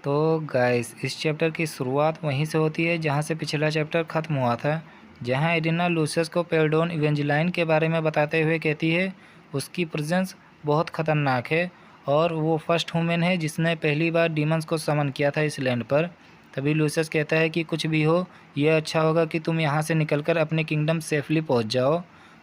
तो गाइस इस चैप्टर की शुरुआत वहीं से होती है जहां से पिछला चैप्टर ख़त्म हुआ था, जहां एरिना लूसियस को पेल्डोन इवेंजेलाइन के बारे में बताते हुए कहती है उसकी प्रेजेंस बहुत ख़तरनाक है और वो फर्स्ट ह्यूमन है जिसने पहली बार डीमंस को समन किया था इस लैंड पर। तभी लूसियस कहता है कि कुछ भी हो, यह अच्छा होगा कि तुम यहाँ से निकलकर अपने किंगडम सेफली पहुँच जाओ।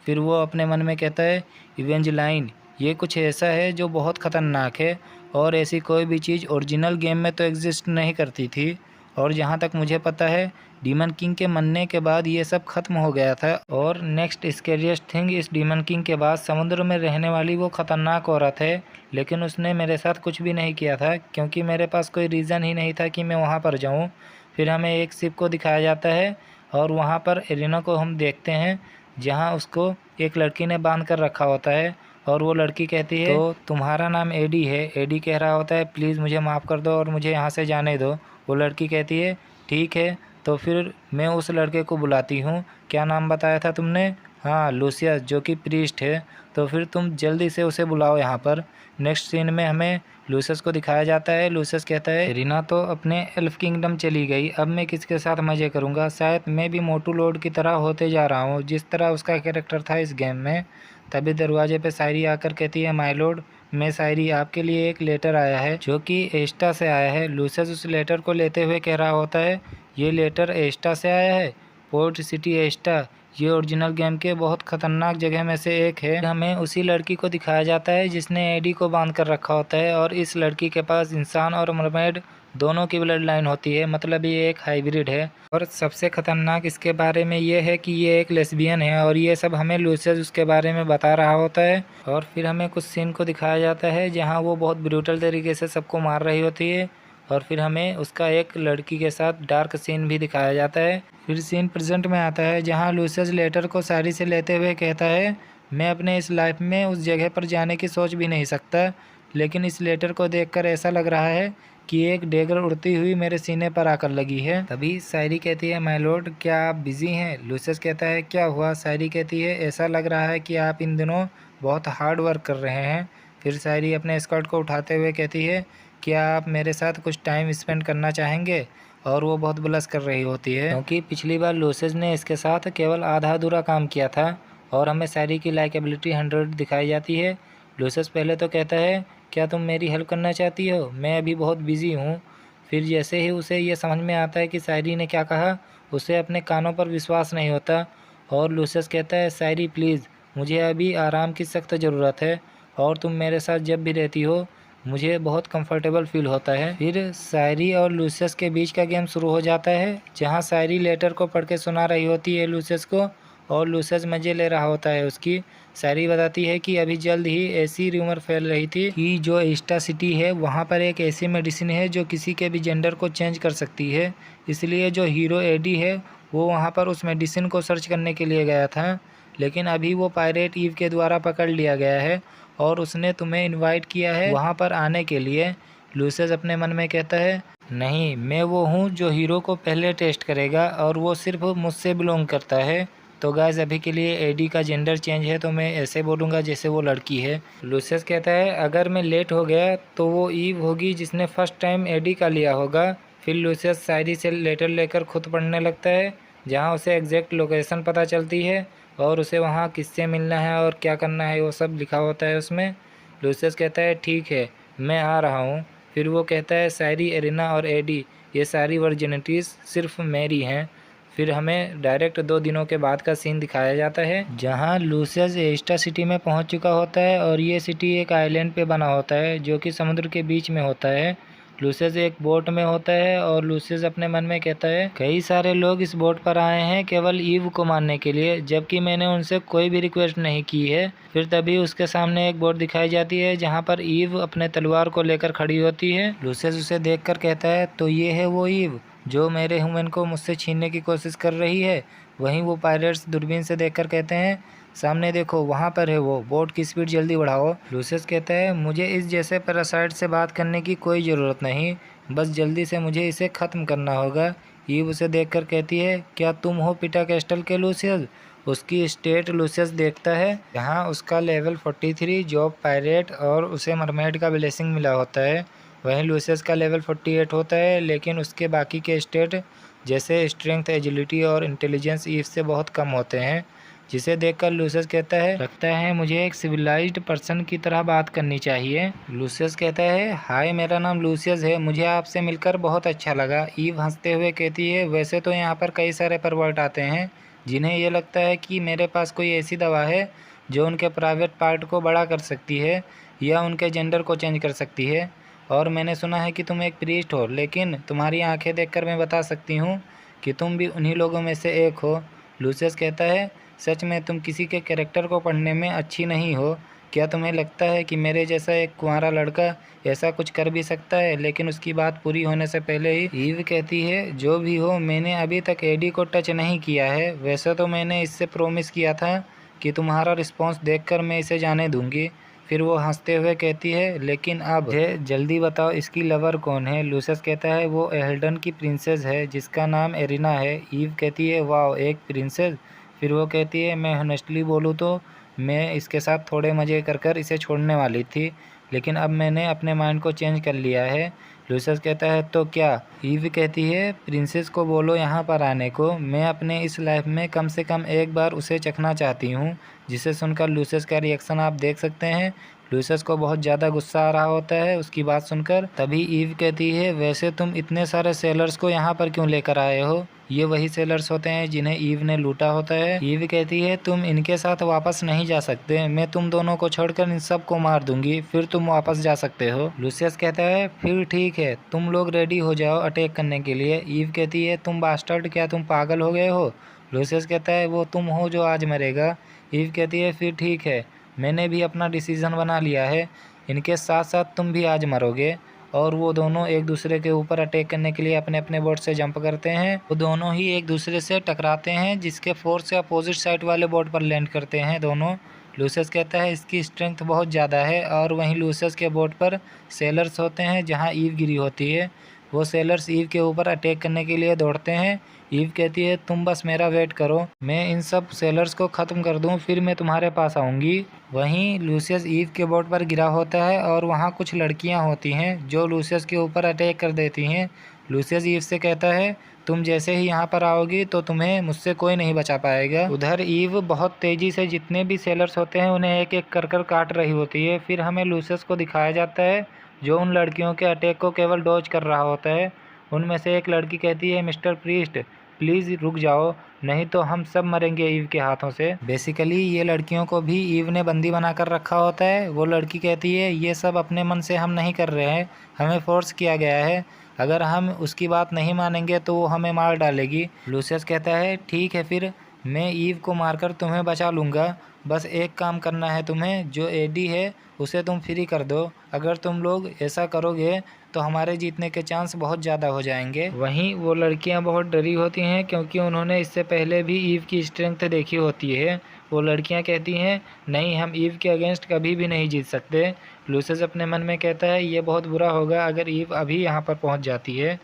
फिर वो अपने मन में कहता है इवेंजेलाइन ये कुछ ऐसा है जो बहुत ख़तरनाक है और ऐसी कोई भी चीज़ ओरिजिनल गेम में तो एग्जिस्ट नहीं करती थी, और जहाँ तक मुझे पता है डीमन किंग के मरने के बाद ये सब खत्म हो गया था। और नेक्स्ट स्कैरियस्ट थिंग इस डीमन किंग के बाद समुद्र में रहने वाली वो खतरनाक औरत है, लेकिन उसने मेरे साथ कुछ भी नहीं किया था क्योंकि मेरे पास कोई रीज़न ही नहीं था कि मैं वहाँ पर जाऊँ। फिर हमें एक शिप को दिखाया जाता है और वहाँ पर एरिना को हम देखते हैं जहाँ उसको एक लड़की ने बांध कर रखा होता है और वो लड़की कहती है तो तुम्हारा नाम एडी है। एडी कह रहा होता है प्लीज़ मुझे माफ़ कर दो और मुझे यहाँ से जाने दो। वो लड़की कहती है ठीक है। तो फिर मैं उस लड़के को बुलाती हूँ, क्या नाम बताया था तुमने? हाँ लूसियस, जो कि प्रीस्ट है। तो फिर तुम जल्दी से उसे बुलाओ यहाँ पर। नेक्स्ट सीन में हमें लूसियस को दिखाया जाता है। लूसियस कहता है रीना तो अपने एल्फ किंगडम चली गई, अब मैं किसके साथ मज़े करूँगा, शायद मैं भी मोटू लोड की तरह होते जा रहा हूँ जिस तरह उसका कैरेक्टर था इस गेम में। तभी दरवाजे पे शायरी आकर कहती है माय लॉर्ड, मैं शायरी आपके लिए एक लेटर आया है जो कि एस्टा से आया है। लूसियस उस लेटर को लेते हुए कह रहा होता है ये लेटर एस्टा से आया है? पोर्ट सिटी एस्टा, ये ओरिजिनल गेम के बहुत ख़तरनाक जगह में से एक है। हमें उसी लड़की को दिखाया जाता है जिसने एडी को बांध कर रखा होता है और इस लड़की के पास इंसान और मरमेड दोनों की ब्लड लाइन होती है, मतलब ये एक हाइब्रिड है। और सबसे ख़तरनाक इसके बारे में ये है कि ये एक लेस्बियन है और ये सब हमें लूसियस उसके बारे में बता रहा होता है। और फिर हमें कुछ सीन को दिखाया जाता है जहाँ वो बहुत ब्रूटल तरीके से सबको मार रही होती है और फिर हमें उसका एक लड़की के साथ डार्क सीन भी दिखाया जाता है। फिर सीन प्रेजेंट में आता है जहाँ लूसियस लेटर को साड़ी से लेते हुए कहता है मैं अपने इस लाइफ में उस जगह पर जाने की सोच भी नहीं सकता, लेकिन इस लेटर को देखकर ऐसा लग रहा है कि एक डेगर उड़ती हुई मेरे सीने पर आकर लगी है। तभी शायरी कहती है माय लॉर्ड क्या आप बिजी हैं? लूसियस कहता है क्या हुआ? शायरी कहती है ऐसा लग रहा है कि आप इन दिनों बहुत हार्ड वर्क कर रहे हैं। फिर शायरी अपने स्कर्ट को उठाते हुए कहती है क्या आप मेरे साथ कुछ टाइम स्पेंड करना चाहेंगे? और वो बहुत ब्लश कर रही होती है क्योंकि पिछली बार लूसियस ने इसके साथ केवल आधा अधूरा काम किया था। और हमें शायरी की लाइकेबिलिटी 100 दिखाई जाती है। लूसियस पहले तो कहता है क्या तुम मेरी हेल्प करना चाहती हो, मैं अभी बहुत बिजी हूँ। फिर जैसे ही उसे ये समझ में आता है कि शायरी ने क्या कहा, उसे अपने कानों पर विश्वास नहीं होता और लूसियस कहता है शायरी प्लीज़, मुझे अभी आराम की सख्त ज़रूरत है और तुम मेरे साथ जब भी रहती हो मुझे बहुत कंफर्टेबल फील होता है। फिर शायरी और लूसियस के बीच का गेम शुरू हो जाता है जहाँ शायरी लेटर को पढ़ के सुना रही होती है लूसियस को और लूसियस मज़े ले रहा होता है उसकी। शायरी बताती है कि अभी जल्द ही ऐसी रूमर फैल रही थी कि जो एस्टा सिटी है वहाँ पर एक ऐसी मेडिसिन है जो किसी के भी जेंडर को चेंज कर सकती है, इसलिए जो हीरो एडी है वो वहाँ पर उस मेडिसिन को सर्च करने के लिए गया था, लेकिन अभी वो पायरेट ईव के द्वारा पकड़ लिया गया है और उसने तुम्हें इनवाइट किया है वहाँ पर आने के लिए। लूसियस अपने मन में कहता है नहीं, मैं वो हूँ जो हीरो को पहले टेस्ट करेगा और वो सिर्फ मुझसे बिलोंग करता है। तो गाइस अभी के लिए एडी का जेंडर चेंज है तो मैं ऐसे बोलूँगा जैसे वो लड़की है। लूसियस कहता है अगर मैं लेट हो गया तो वो ईव होगी जिसने फर्स्ट टाइम एडी का लिया होगा। फिर लूसियस शायरी से लेटर लेकर खुद पढ़ने लगता है जहाँ उसे एग्जैक्ट लोकेशन पता चलती है और उसे वहाँ किससे मिलना है और क्या करना है वो सब लिखा होता है उसमें। लूसियस कहता है ठीक है मैं आ रहा हूँ। फिर वो कहता है शायरी, एरिना और एडी ये सारी वर्जिनिटीज़ सिर्फ मेरी हैं। फिर हमें डायरेक्ट 2 दिनों के बाद का सीन दिखाया जाता है जहां लूसियस एस्टा सिटी में पहुंच चुका होता है और ये सिटी एक आइलैंड पे बना होता है जो कि समुद्र के बीच में होता है। लूसियस एक बोट में होता है और लूसियस अपने मन में कहता है कई सारे लोग इस बोट पर आए हैं केवल ईव को मारने के लिए, जबकि मैंने उनसे कोई भी रिक्वेस्ट नहीं की है। फिर तभी उसके सामने एक बोट दिखाई जाती है जहाँ पर ईव अपने तलवार को लेकर खड़ी होती है। लूसियस उसे देखकर कहता है तो ये है वो ईव जो मेरे ह्यूमन को मुझसे छीनने की कोशिश कर रही है। वहीं वो पायलट्स दूरबीन से देखकर कहते हैं सामने देखो वहाँ पर है वो, बोट की स्पीड जल्दी बढ़ाओ। लूसियस कहता है मुझे इस जैसे पैरासाइट से बात करने की कोई ज़रूरत नहीं, बस जल्दी से मुझे इसे ख़त्म करना होगा। ईव उसे देखकर कहती है क्या तुम हो पीटा कैस्टल के लूसियस? उसकी स्टेट लूसियस देखता है जहाँ उसका लेवल 43 जॉब पायरेट और उसे मरमेड का ब्लेसिंग मिला होता है वहीं लूसियस का लेवल 48 होता है, लेकिन उसके बाकी के स्टेट जैसे स्ट्रेंथ, एजिलिटी और इंटेलिजेंस ईव से बहुत कम होते हैं, जिसे देखकर लूसियस कहता है, लगता है मुझे एक सिविलाइज्ड पर्सन की तरह बात करनी चाहिए। लूसियस कहता है, हाय मेरा नाम लूसियस है, मुझे आपसे मिलकर बहुत अच्छा लगा। ईव हंसते हुए कहती है, वैसे तो यहाँ पर कई सारे परवर्ट आते हैं जिन्हें ये लगता है कि मेरे पास कोई ऐसी दवा है जो उनके प्राइवेट पार्ट को बड़ा कर सकती है या उनके जेंडर को चेंज कर सकती है। और मैंने सुना है कि तुम एक प्रीस्ट हो, लेकिन तुम्हारी आंखें देखकर मैं बता सकती हूँ कि तुम भी उन्हीं लोगों में से एक हो। लूसियस कहता है, सच में तुम किसी के कैरेक्टर को पढ़ने में अच्छी नहीं हो। क्या तुम्हें लगता है कि मेरे जैसा एक कुंवारा लड़का ऐसा कुछ कर भी सकता है? लेकिन उसकी बात पूरी होने से पहले ही ईव कहती है, जो भी हो, मैंने अभी तक एडी को टच नहीं किया है। वैसे तो मैंने इससे प्रॉमिस किया था कि तुम्हारा रिस्पॉन्स देखकर मैं इसे जाने दूंगी। फिर वो हंसते हुए कहती है, लेकिन अब जल्दी बताओ इसकी लवर कौन है? लूसियस कहता है, वो एल्डन की प्रिंसेस है जिसका नाम एरिना है। ईव कहती है, वाह, एक प्रिंसेस। फिर वो कहती है, मैं ऑनेस्टली बोलूँ तो मैं इसके साथ थोड़े मज़े कर कर इसे छोड़ने वाली थी, लेकिन अब मैंने अपने माइंड को चेंज कर लिया है। लूसियस कहता है, तो क्या? ईव कहती है, प्रिंसेस को बोलो यहाँ पर आने को, मैं अपने इस लाइफ में कम से कम एक बार उसे चखना चाहती हूँ। जिसे सुनकर लूसियस का रिएक्शन आप देख सकते हैं। लूसियस को बहुत ज़्यादा गुस्सा आ रहा होता है उसकी बात सुनकर। तभी ईव कहती है, वैसे तुम इतने सारे सेलर्स को यहाँ पर क्यों लेकर आए हो? ये वही सेलर्स होते हैं जिन्हें ईव ने लूटा होता है। ईव कहती है, तुम इनके साथ वापस नहीं जा सकते, मैं तुम दोनों को छोड़कर इन सब को मार दूंगी, फिर तुम वापस जा सकते हो। लूसियस कहता है, फिर ठीक है, तुम लोग रेडी हो जाओ अटैक करने के लिए। ईव कहती है, तुम बास्टर्ड, क्या तुम पागल हो गए हो? लूसियस कहता है, वो तुम हो जो आज मरेगा। ईव कहती है, फिर ठीक है, मैंने भी अपना डिसीज़न बना लिया है, इनके साथ साथ तुम भी आज मरोगे। और वो दोनों एक दूसरे के ऊपर अटैक करने के लिए अपने अपने बोट से जंप करते हैं। वो दोनों ही एक दूसरे से टकराते हैं, जिसके फोर्स से अपोजिट साइड वाले बोट पर लैंड करते हैं दोनों। लूसियस कहता है, इसकी स्ट्रेंथ बहुत ज़्यादा है। और वहीं लूसियस के बोट पर सेलर्स होते हैं जहाँ ईव गिरी होती है। वो सेलर्स ईव के ऊपर अटैक करने के लिए दौड़ते हैं। ईव कहती है, तुम बस मेरा वेट करो, मैं इन सब सेलर्स को ख़त्म कर दूं, फिर मैं तुम्हारे पास आऊँगी। वहीं लूसियस ईव के बोट पर गिरा होता है और वहाँ कुछ लड़कियाँ होती हैं जो लूसियस के ऊपर अटैक कर देती हैं। लूसियस ईव से कहता है, तुम जैसे ही यहाँ पर आओगी तो तुम्हें मुझसे कोई नहीं बचा पाएगा। उधर ईव बहुत तेज़ी से जितने भी सेलर्स होते हैं उन्हें एक एक कर कर काट रही होती है। फिर हमें लूसियस को दिखाया जाता है जो उन लड़कियों के अटैक को केवल डॉज कर रहा होता है। उनमें से एक लड़की कहती है, मिस्टर प्रीस्ट, प्लीज़ रुक जाओ, नहीं तो हम सब मरेंगे ईव के हाथों से। बेसिकली ये लड़कियों को भी ईव ने बंदी बनाकर रखा होता है। वो लड़की कहती है, ये सब अपने मन से हम नहीं कर रहे हैं, हमें फोर्स किया गया है, अगर हम उसकी बात नहीं मानेंगे तो वो हमें मार डालेगी। लूसियस कहता है, ठीक है, फिर मैं ईव को मारकर तुम्हें बचा लूँगा, बस एक काम करना है तुम्हें, जो एडी है उसे तुम फ्री कर दो। अगर तुम लोग ऐसा करोगे तो हमारे जीतने के चांस बहुत ज़्यादा हो जाएंगे। वहीं वो लड़कियां बहुत डरी होती हैं क्योंकि उन्होंने इससे पहले भी ईव की स्ट्रेंथ देखी होती है। वो लड़कियां कहती हैं, नहीं, हम ईव के अगेंस्ट कभी भी नहीं जीत सकते। लूसियस अपने मन में कहता है, ये बहुत बुरा होगा अगर ईव अभी यहाँ पर पहुँच जाती है।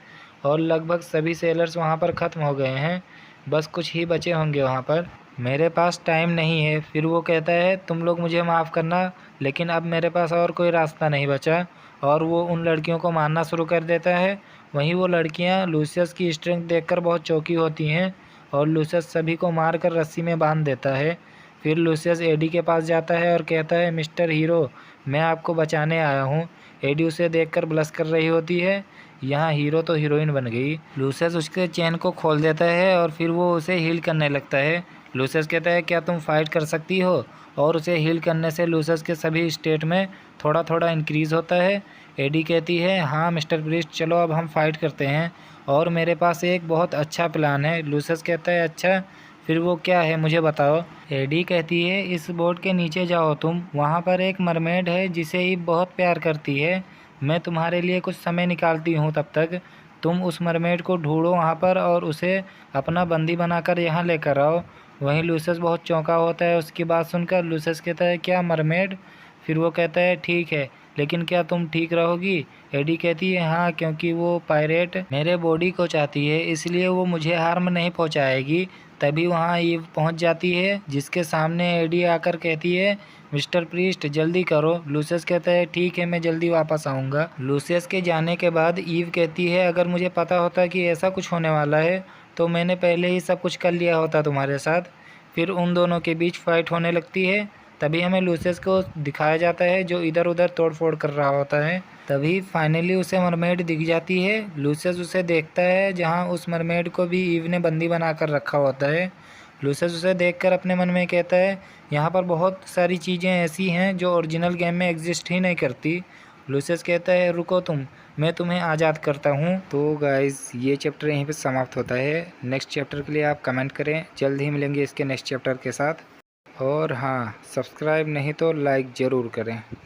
और लगभग सभी सेलर्स वहाँ पर ख़त्म हो गए हैं, बस कुछ ही बचे होंगे वहाँ पर। मेरे पास टाइम नहीं है। फिर वो कहता है, तुम लोग मुझे माफ़ करना, लेकिन अब मेरे पास और कोई रास्ता नहीं बचा। और वो उन लड़कियों को मारना शुरू कर देता है। वहीं वो लड़कियां लूसियस की स्ट्रेंथ देखकर बहुत चौंकी होती हैं और लूसियस सभी को मारकर रस्सी में बांध देता है। फिर लूसियस एडी के पास जाता है और कहता है, मिस्टर हीरो, मैं आपको बचाने आया हूँ। एडी उसे देखकर ब्लश कर रही होती है। यहाँ हीरो तो हीरोइन बन गई। लूसियस उसके चेन को खोल देता है और फिर वो उसे हील करने लगता है। लूसियस कहता है, क्या तुम फाइट कर सकती हो? और उसे हील करने से लूसियस के सभी स्टेट में थोड़ा थोड़ा इंक्रीज़ होता है। एडी कहती है, हाँ मिस्टर प्रीस्ट, चलो अब हम फाइट करते हैं और मेरे पास एक बहुत अच्छा प्लान है। लूसियस कहता है, अच्छा, फिर वो क्या है मुझे बताओ। एडी कहती है, इस बोट के नीचे जाओ तुम, वहाँ पर एक मरमेड है जिसे ईव बहुत प्यार करती है। मैं तुम्हारे लिए कुछ समय निकालती हूँ, तब तक तुम उस मरमेड को ढूंढो वहाँ पर और उसे अपना बंदी बनाकर यहाँ लेकर आओ। वहीं लूसियस बहुत चौंका होता है उसकी बात सुनकर। लूसियस कहता है, क्या मरमेड? फिर वो कहता है, ठीक है, लेकिन क्या तुम ठीक रहोगी? एडी कहती है हाँ, क्योंकि वो पायरेट मेरे बॉडी को चाहती है, इसलिए वो मुझे हार्म नहीं पहुंचाएगी। तभी वहाँ ईव पहुंच जाती है, जिसके सामने एडी आकर कहती है मिस्टर प्रीस्ट जल्दी करो। लूसियस कहता है ठीक है, मैं जल्दी वापस आऊँगा। लूसियस के जाने के बाद ईव कहती है अगर मुझे पता होता कि ऐसा कुछ होने वाला है तो मैंने पहले ही सब कुछ कर लिया होता तुम्हारे साथ। फिर उन दोनों के बीच फाइट होने लगती है। तभी हमें लूसियस को दिखाया जाता है जो इधर उधर तोड़फोड़ कर रहा होता है। तभी फाइनली उसे मरमेड दिख जाती है। लूसियस उसे देखता है जहाँ उस मरमेड को भी ईव ने बंदी बना कर रखा होता है। लूसियस उसे देखकर अपने मन में कहता है यहाँ पर बहुत सारी चीज़ें ऐसी हैं जो ओरिजिनल गेम में एग्जिस्ट ही नहीं करती। लूसियस कहता है रुको तुम, मैं तुम्हें आज़ाद करता हूँ। तो गाइज़ ये चैप्टर यहीं पे समाप्त होता है। नेक्स्ट चैप्टर के लिए आप कमेंट करें, जल्द ही मिलेंगे इसके नेक्स्ट चैप्टर के साथ। और हाँ, सब्सक्राइब नहीं तो लाइक ज़रूर करें।